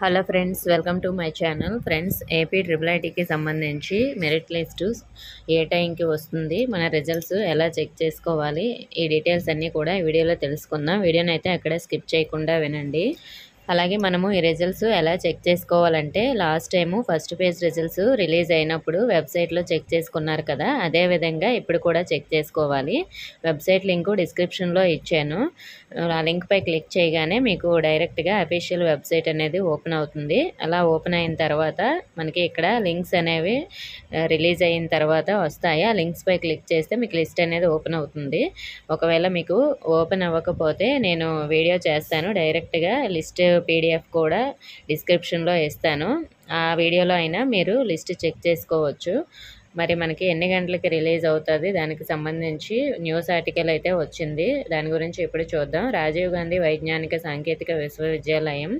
Hello friends, welcome to my channel. Friends, AP triple ఐటీకి సంబంధించి merit list ఏ టైంకి వస్తుంది, మన రిజల్ట్స్ ఎలా చెక్ చేసుకోవాలి, ఈ డీటెయిల్స్ అన్నీ కూడా ఈ వీడియోలో తెలుసుకుందాం. వీడియోని అయితే అక్కడే స్కిప్ చేయకుండా వినండి. అలాగే మనము ఈ రిజల్ట్స్ ఎలా చెక్ చేసుకోవాలంటే, last time first page results release అయినప్పుడు వెబ్సైట్లో చెక్ చేసుకున్నారు కదా, అదేవిధంగా ఇప్పుడు కూడా చెక్ చేసుకోవాలి. వెబ్సైట్ లింకు డిస్క్రిప్షన్లో ఇచ్చాను. ఆ లింక్పై క్లిక్ చేయగానే మీకు డైరెక్ట్గా అఫీషియల్ వెబ్సైట్ అనేది ఓపెన్ అవుతుంది. అలా ఓపెన్ అయిన తర్వాత మనకి ఇక్కడ లింక్స్ అనేవి రిలీజ్ అయిన తర్వాత వస్తాయి. ఆ లింక్స్పై క్లిక్ చేస్తే మీకు లిస్ట్ అనేది ఓపెన్ అవుతుంది. ఒకవేళ మీకు ఓపెన్ అవ్వకపోతే నేను వీడియో చేస్తాను, డైరెక్ట్గా లిస్ట్ పీడిఎఫ్ కూడా డిస్క్రిప్షన్లో ఇస్తాను. ఆ వీడియోలో అయినా మీరు లిస్ట్ చెక్ చేసుకోవచ్చు. మరి మనకి ఎన్ని గంటలకి రిలీజ్ అవుతుంది, దానికి సంబంధించి న్యూస్ ఆర్టికల్ అయితే వచ్చింది. దాని గురించి ఇప్పుడు చూద్దాం. రాజీవ్ గాంధీ వైజ్ఞానిక సాంకేతిక విశ్వవిద్యాలయం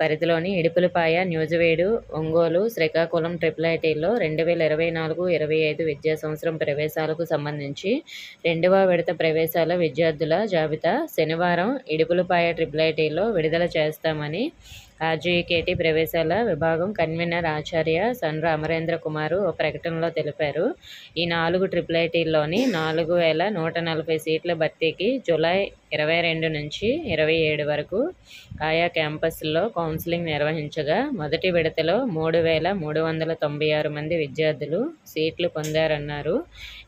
పరిధిలోని ఇడుపులపాయ, న్యూజివేడు, ఒంగోలు, శ్రీకాకుళం ట్రిపుల్ ఐటీలో 2024-25 విద్యా సంవత్సరం ప్రవేశాలకు సంబంధించి 2వ విడత ప్రవేశాల విద్యార్థుల జాబితా శనివారం ఇడుపులపాయ ట్రిపుల్ ఐటీలో విడుదల చేస్తామని ఆర్జీకేటీ ప్రవేశాల విభాగం కన్వీనర్ ఆచార్య సన్ర అమరేంద్ర కుమార్ ఓ ప్రకటనలో తెలిపారు. ఈ 4 ట్రిపుల్ ఐటీల్లోని 4140 సీట్ల భర్తీకి జూలై 22 నుంచి 27 వరకు ఆయా క్యాంపస్ల్లో కౌన్సిలింగ్ నిర్వహించగా, మొదటి విడతలో 3396 మంది విద్యార్థులు సీట్లు పొందారన్నారు.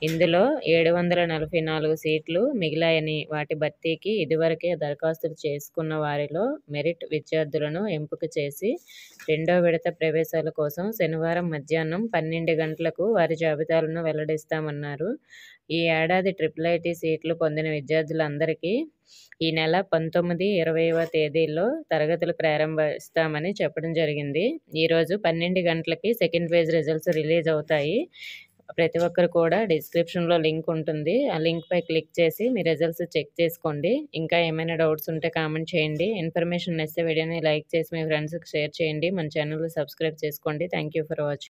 ఇందులో 744 సీట్లు మిగిలాయని, వాటి భర్తీకి ఇదివరకే దరఖాస్తులు చేసుకున్న వారిలో మెరిట్ విద్యార్థులను ఎంపిక చేసి రెండో విడత ప్రవేశాల కోసం శనివారం మధ్యాహ్నం 12 గంటలకు వారి జాబితాలను వెల్లడిస్తామన్నారు. ఈ ఏడాది ట్రిపుల్ ఐటీ సీట్లు పొందిన విద్యార్థులందరికీ ఈ నెల 19, 20వ తేదీల్లో తరగతులు ప్రారంభిస్తామని చెప్పడం జరిగింది. ఈరోజు 12 గంటలకి సెకండ్ ఫేజ్ రిజల్ట్స్ రిలీజ్ అవుతాయి. ప్రతి ఒక్కరు కూడా డిస్క్రిప్షన్లో లింక్ ఉంటుంది. ఆ లింక్పై క్లిక్ చేసి మీ రిజల్ట్స్ చెక్ చేసుకోండి. ఇంకా ఏమైనా డౌట్స్ ఉంటే కామెంట్ చేయండి. ఇన్ఫర్మేషన్ నచ్చితే వీడియోని లైక్ చేసి మీ ఫ్రెండ్స్కి షేర్ చేయండి. మన ఛానల్ని సబ్స్క్రైబ్ చేసుకోండి. Thank you for watching.